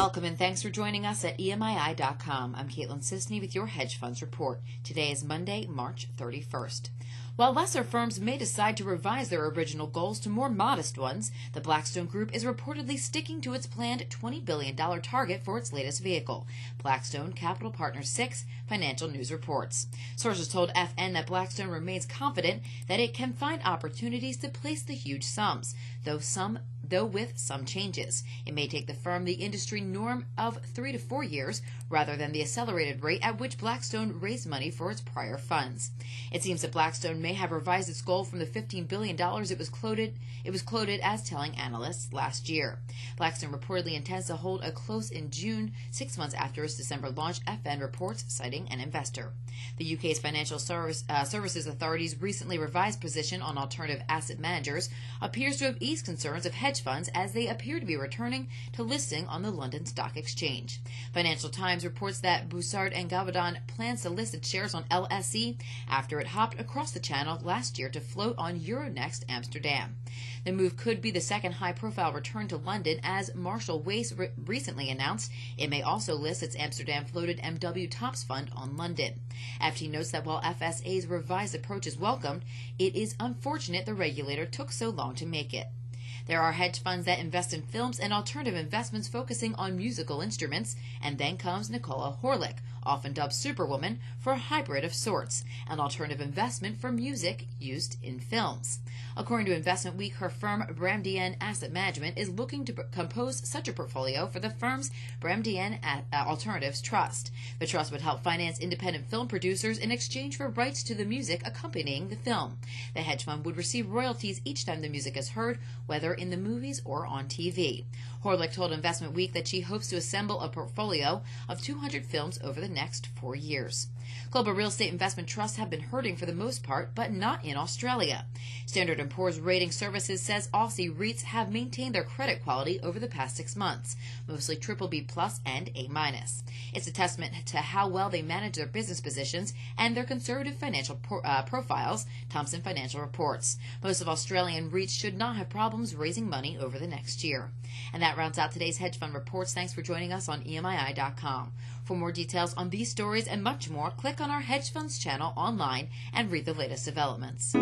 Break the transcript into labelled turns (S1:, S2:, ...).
S1: Welcome and thanks for joining us at EMII.com. I'm Caitlin Sisney with your Hedge Funds Report. Today is Monday, March 31st. While lesser firms may decide to revise their original goals to more modest ones, the Blackstone Group is reportedly sticking to its planned $20 billion target for its latest vehicle. Blackstone Capital Partners 6 Financial News reports. Sources told FN that Blackstone remains confident that it can find opportunities to place the huge sums, though with some changes. It may take the firm the industry norm of 3 to 4 years rather than the accelerated rate at which Blackstone raised money for its prior funds. It seems that Blackstone may have revised its goal from the $15 billion it was quoted as telling analysts last year. Blackstone reportedly intends to hold a close in June, 6 months after its December launch, FN reports, citing an investor. The UK's Financial Services Authority's recently revised position on alternative asset managers appears to have eased concerns of hedge funds as they appear to be returning to listing on the London Stock Exchange. Financial Times reports that Boussard and Gavaudan plans to list its shares on LSE after it hopped across the channel last year to float on Euronext Amsterdam. The move could be the second high-profile return to London, as Marshall Wace recently announced it may also list its Amsterdam-floated MW Tops fund on London. FT notes that while FSA's revised approach is welcomed, it is unfortunate the regulator took so long to make it. There are hedge funds that invest in films and alternative investments focusing on musical instruments, and then comes Nicola Horlick, often dubbed superwoman, for a hybrid of sorts, an alternative investment for music used in films. According to Investment Week, her firm Bramdian Asset Management is looking to compose such a portfolio for the firm's Bramdian Alternatives Trust. The trust would help finance independent film producers in exchange for rights to the music accompanying the film. The hedge fund would receive royalties each time the music is heard, whether in the movies or on TV. Horlick told Investment Week that she hopes to assemble a portfolio of 200 films over the next 4 years. Global real estate investment trusts have been hurting for the most part, but not in Australia. Standard & Poor's Rating Services says Aussie REITs have maintained their credit quality over the past 6 months, mostly BBB+ and A-. It's a testament to how well they manage their business positions and their conservative financial profiles, Thomson Financial reports. Most of Australian REITs should not have problems raising money over the next year. And that rounds out today's hedge fund reports. Thanks for joining us on EMII.com. For more details on these stories and much more, click on our Hedge Funds channel online and read the latest developments.